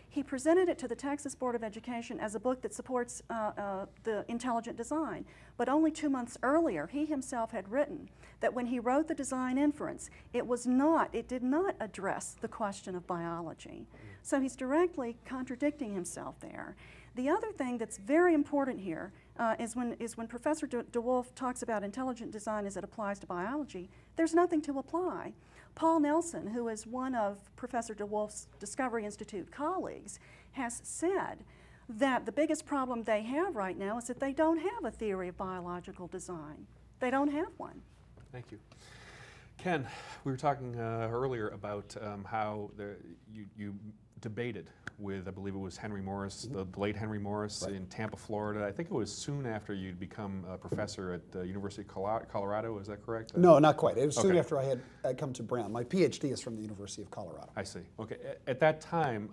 Speaker 4: He presented it to the Texas Board of Education as a book that supports the intelligent design. But only 2 months earlier, he himself had written that when he wrote the design inference, it did not address the question of biology. So he's directly contradicting himself there. The other thing that's very important here is when Professor DeWolf talks about intelligent design as it applies to biology, there's nothing to apply. Paul Nelson, who is one of Professor DeWolf's Discovery Institute colleagues, has said that the biggest problem they have right now is that they don't have a theory of biological design. They don't have one.
Speaker 1: Thank you. Ken, we were talking earlier about how you debated with, I believe it was Henry Morris, the late Henry Morris, in Tampa, Florida. I think it was soon after you'd become a professor at the University of Colorado, is that correct?
Speaker 2: No, not quite. It was soon after I had come to Brown. My PhD is from the University of Colorado.
Speaker 1: I see. Okay. At that time,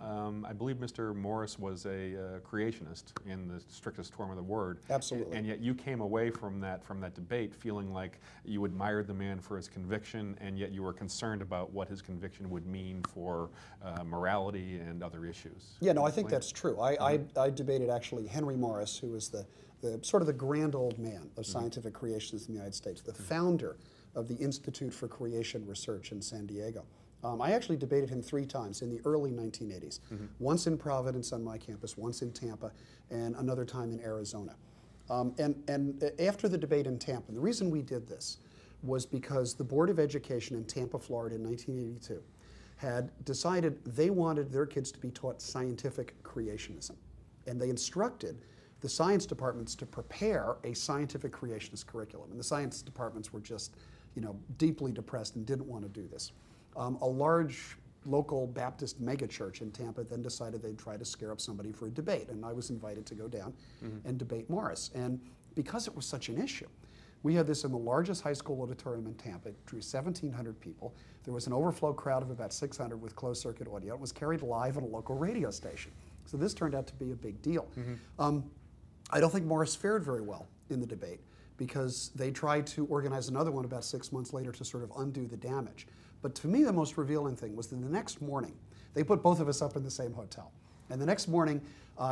Speaker 1: I believe Mr. Morris was a creationist in the strictest form of the word.
Speaker 2: Absolutely.
Speaker 1: And yet you came away from that debate feeling like you admired the man for his conviction, and yet you were concerned about what his conviction would mean for morality and other issues.
Speaker 2: Yeah, no, I think that's true. I debated actually Henry Morris, who was the sort of the grand old man of scientific creationists in the United States, the founder of the Institute for Creation Research in San Diego. I actually debated him 3 times in the early 1980s, once in Providence on my campus, once in Tampa, and another time in Arizona. And after the debate in Tampa, the reason we did this was because the Board of Education in Tampa, Florida in 1982 had decided they wanted their kids to be taught scientific creationism. And they instructed the science departments to prepare a scientific creationist curriculum. And the science departments were just, deeply depressed and didn't want to do this. A large local Baptist megachurch in Tampa then decided they'd try to scare up somebody for a debate. And I was invited to go down and debate Morris. And because it was such an issue, we had this in the largest high school auditorium in Tampa. It drew 1,700 people. There was an overflow crowd of about 600 with closed circuit audio. It was carried live on a local radio station. So this turned out to be a big deal. I don't think Morris fared very well in the debate because they tried to organize another one about 6 months later to sort of undo the damage. But to me, the most revealing thing was that the next morning, they put both of us up in the same hotel. And the next morning,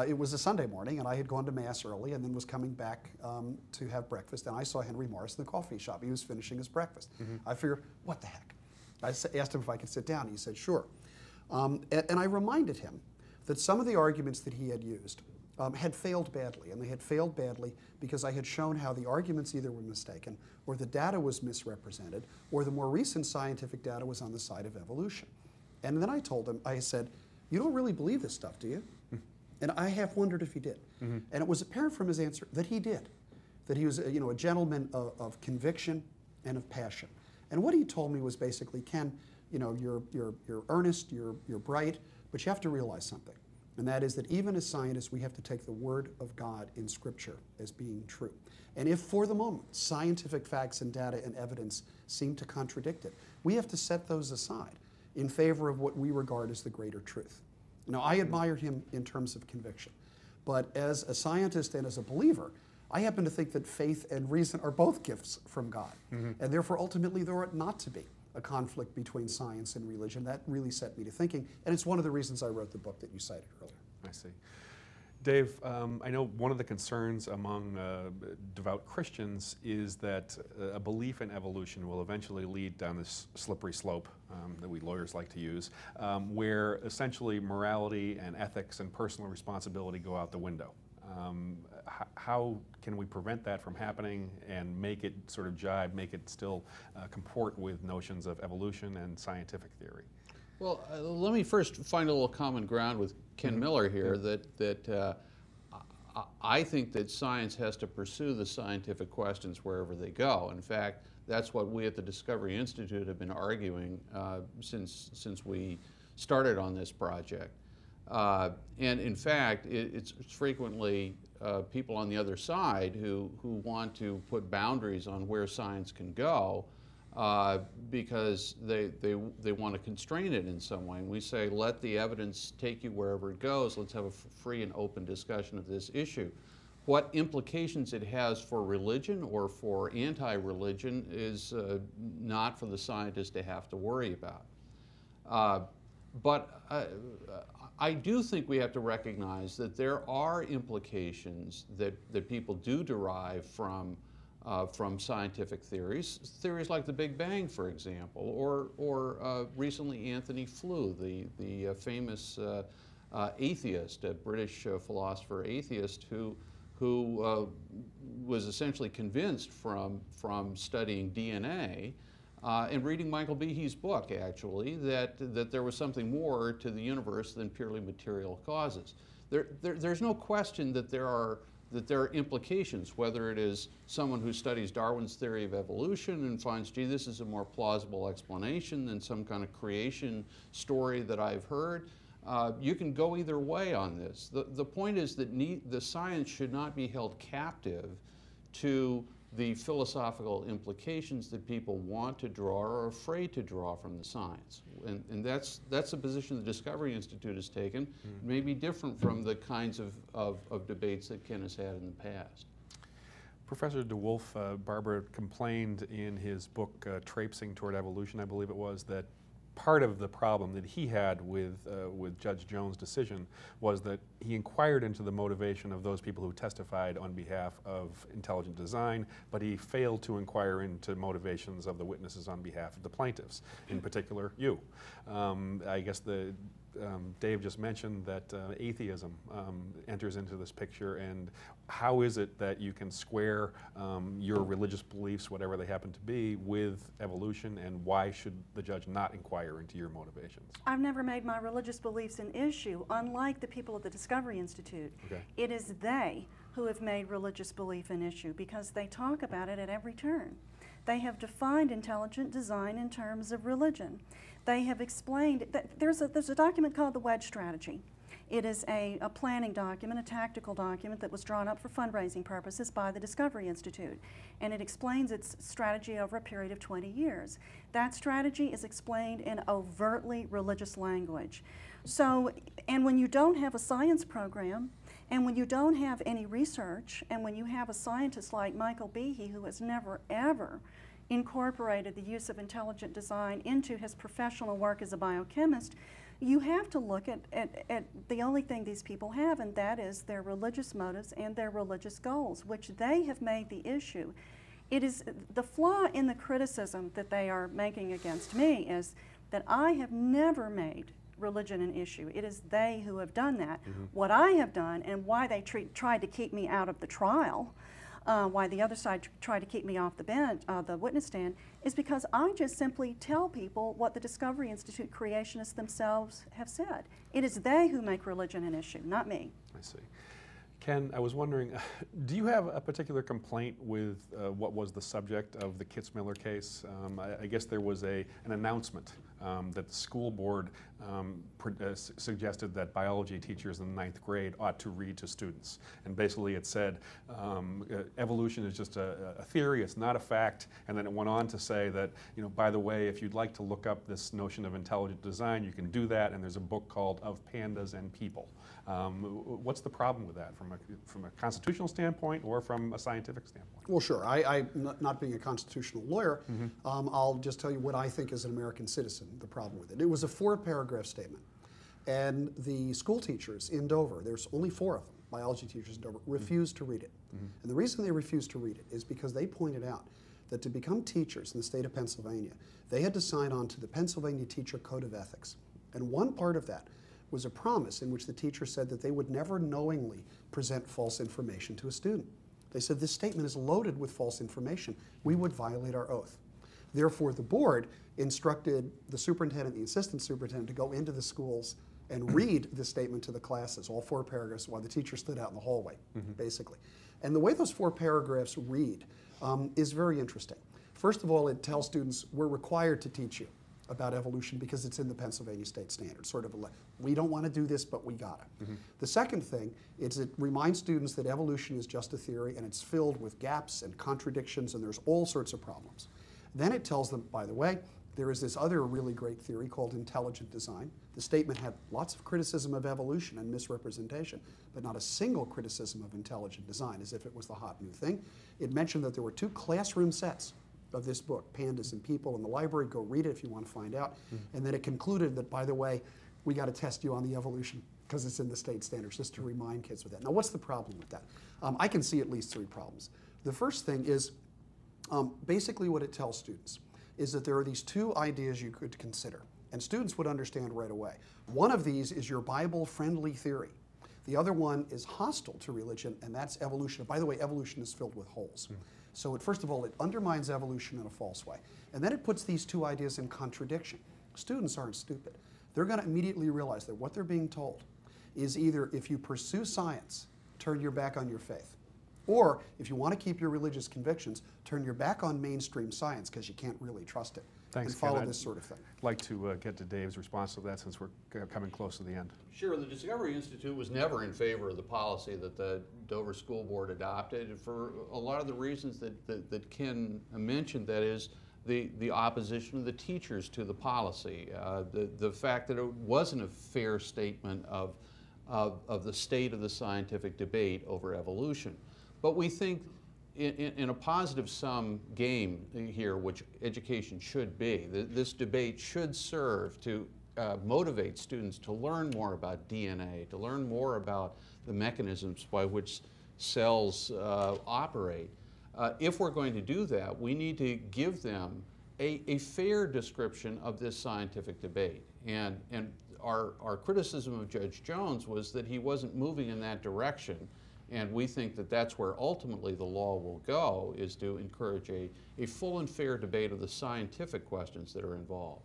Speaker 2: it was a Sunday morning, and I had gone to Mass early and then was coming back to have breakfast, and I saw Henry Morris in the coffee shop. He was finishing his breakfast. I figured, what the heck? I asked him if I could sit down. He said, sure. And I reminded him that some of the arguments that he had used had failed badly, and they had failed badly because I had shown how the arguments either were mistaken, or the data was misrepresented, or the more recent scientific data was on the side of evolution. And then I told him, I said, you don't really believe this stuff, do you? And I have wondered if he did. And it was apparent from his answer that he did, that he was a gentleman of conviction and of passion. And what he told me was basically, Ken, you're earnest, you're bright, but you have to realize something. And that is that even as scientists, we have to take the Word of God in Scripture as being true. And if for the moment scientific facts and data and evidence seem to contradict it, we have to set those aside in favor of what we regard as the greater truth. Now, I admired him in terms of conviction, but as a scientist and as a believer, I happen to think that faith and reason are both gifts from God, and therefore ultimately there ought not to be a conflict between science and religion. That really set me to thinking, and it's one of the reasons I wrote the book that you cited earlier.
Speaker 1: I see. Dave, I know one of the concerns among devout Christians is that a belief in evolution will eventually lead down this slippery slope that we lawyers like to use, where essentially morality and ethics and personal responsibility go out the window. How can we prevent that from happening and make it sort of jibe, make it still comport with notions of evolution and scientific theory?
Speaker 3: Well, let me first find a little common ground with Ken Miller here, that I think that science has to pursue the scientific questions wherever they go. In fact, that's what we at the Discovery Institute have been arguing since we started on this project. And in fact, it's frequently people on the other side who want to put boundaries on where science can go because they want to constrain it in some way. And we say, let the evidence take you wherever it goes. Let's have a free and open discussion of this issue. What implications it has for religion or for anti-religion is not for the scientists to have to worry about. But I do think we have to recognize that there are implications that people do derive from scientific theories like the Big Bang, for example, or recently Anthony Flew, the famous atheist, a British philosopher atheist who was essentially convinced from studying DNA and reading Michael Behe's book, actually, that there was something more to the universe than purely material causes. There's no question that there are implications, whether it is someone who studies Darwin's theory of evolution and finds, gee, this is a more plausible explanation than some kind of creation story that I've heard. You can go either way on this. The point is that the science should not be held captive to the philosophical implications that people want to draw or are afraid to draw from the science. And that's a position the Discovery Institute has taken. It may be different from the kinds of debates that Ken has had in the past.
Speaker 1: Professor DeWolf, Barbara complained in his book, Traipsing Toward Evolution, I believe it was, that part of the problem that he had with Judge Jones' decision was that he inquired into the motivation of those people who testified on behalf of intelligent design, but he failed to inquire into motivations of the witnesses on behalf of the plaintiffs, in particular you. I guess Dave just mentioned that atheism enters into this picture, and how is it that you can square your religious beliefs, whatever they happen to be, with evolution, and why should the judge not inquire into your motivations?
Speaker 4: I've never made my religious beliefs an issue, unlike the people at the Discovery Institute.
Speaker 1: Okay.
Speaker 4: It is they who have made religious belief an issue because they talk about it at every turn. They have defined intelligent design in terms of religion. They have explained that there's a document called the Wedge Strategy. It is a planning document, a tactical document that was drawn up for fundraising purposes by the Discovery Institute, and it explains its strategy over a period of 20 years. That strategy is explained in overtly religious language. So, and when you don't have a science program, and when you don't have any research, and when you have a scientist like Michael Behe, who has never ever incorporated the use of intelligent design into his professional work as a biochemist, you have to look at the only thing these people have, and that is their religious motives and their religious goals, which they have made the issue. It is the flaw in the criticism that they are making against me is that I have never made religion an issue. It is they who have done that. What I have done, and why they tried to keep me out of the trial, why the other side tried to keep me off the bench, the witness stand, is because I just simply tell people what the Discovery Institute creationists themselves have said. It is they who make religion an issue, not me.
Speaker 1: I see. Ken, I was wondering, do you have a particular complaint with what was the subject of the Kitzmiller case? I guess there was an announcement that the school board suggested that biology teachers in the 9th grade ought to read to students. And basically it said evolution is just a theory, it's not a fact, and then it went on to say that, by the way, if you'd like to look up this notion of intelligent design, you can do that, and there's a book called Of Pandas and People. What's the problem with that from a constitutional standpoint or from a scientific standpoint?
Speaker 2: Well, sure. I not being a constitutional lawyer, I'll just tell you what I think as an American citizen, the problem with it. It was a 4-paragraph statement. And the school teachers in Dover, there's only 4 of them, biology teachers in Dover, refused to read it. And the reason they refused to read it is because they pointed out that to become teachers in the state of Pennsylvania, they had to sign on to the Pennsylvania Teacher Code of Ethics. And one part of that was a promise in which the teacher said that they would never knowingly present false information to a student. They said, this statement is loaded with false information. We would violate our oath. Therefore, the board instructed the superintendent, the assistant superintendent, to go into the schools and read the statement to the classes, all 4 paragraphs, while the teacher stood out in the hallway, basically. And the way those 4 paragraphs read is very interesting. First of all, it tells students, we're required to teach you about evolution because it's in the Pennsylvania state standard, sort of we don't want to do this, but we gotta. The second thing is it reminds students that evolution is just a theory and it's filled with gaps and contradictions and there's all sorts of problems. Then it tells them, by the way, there is this other really great theory called intelligent design. The statement had lots of criticism of evolution and misrepresentation, but not a single criticism of intelligent design, as if it was the hot new thing. It mentioned that there were 2 classroom sets of this book, Pandas and People, in the library. Go read it if you want to find out. And then it concluded that, by the way, we got to test you on the evolution because it's in the state standards, just to remind kids with that. Now, what's the problem with that? I can see at least 3 problems. The first thing is basically what it tells students is that there are these 2 ideas you could consider, and students would understand right away. One of these is your Bible-friendly theory. The other one is hostile to religion, and that's evolution. By the way, evolution is filled with holes. So first of all, it undermines evolution in a false way. And then it puts these 2 ideas in contradiction. Students aren't stupid. They're going to immediately realize that what they're being told is either if you pursue science, turn your back on your faith. Or if you want to keep your religious convictions, turn your back on mainstream science because you can't really trust it.
Speaker 1: Thanks,
Speaker 2: and follow
Speaker 1: Ken.
Speaker 2: this sort of thing.
Speaker 1: I'd like to get to Dave's response to that since we're coming close to the end.
Speaker 3: Sure, the Discovery Institute was never in favor of the policy that the Dover School Board adopted for a lot of the reasons that Ken mentioned, that is the opposition of the teachers to the policy, the fact that it wasn't a fair statement of the state of the scientific debate over evolution. But we think in a positive-sum game here, which education should be, this debate should serve to motivate students to learn more about DNA, to learn more about the mechanisms by which cells operate. If we're going to do that, we need to give them a fair description of this scientific debate. And our criticism of Judge Jones was that he wasn't moving in that direction. And we think that that's where ultimately the law will go, is to encourage a full and fair debate of the scientific questions that are involved.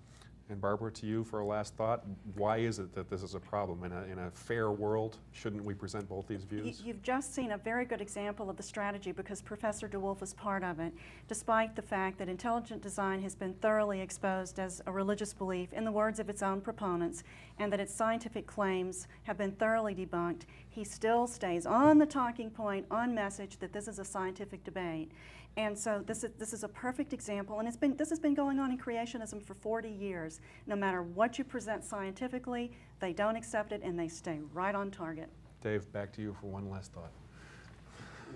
Speaker 1: And Barbara, to you for a last thought, why is it that this is a problem? In a fair world, shouldn't we present both these views?
Speaker 4: You've just seen a very good example of the strategy because Professor DeWolf is part of it, despite the fact that intelligent design has been thoroughly exposed as a religious belief in the words of its own proponents, and that its scientific claims have been thoroughly debunked. He still stays on the talking point, on message, that this is a scientific debate. And so this is a perfect example, and this has been going on in creationism for 40 years. No matter what you present scientifically, they don't accept it, and they stay right on target.
Speaker 1: Dave, back to you for one last thought.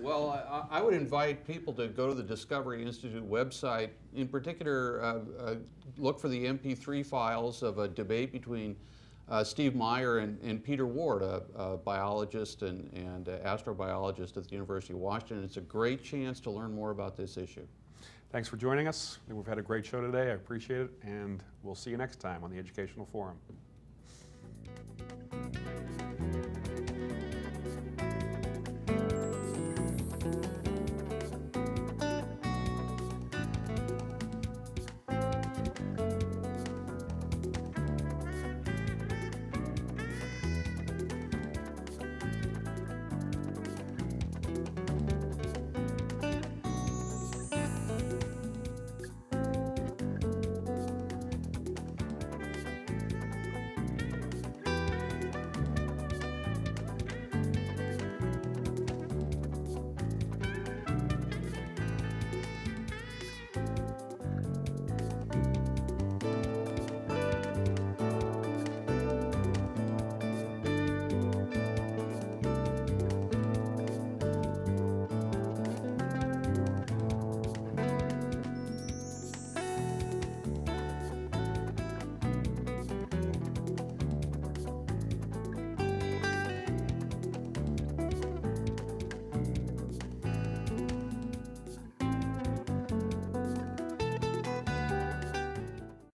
Speaker 3: Well, I would invite people to go to the Discovery Institute website. In particular, look for the MP3 files of a debate between Steve Meyer and Peter Ward, a biologist and astrobiologist at the University of Washington. It's a great chance to learn more about this issue.
Speaker 1: Thanks for joining us. We've had a great show today. I appreciate it, and we'll see you next time on the Educational Forum.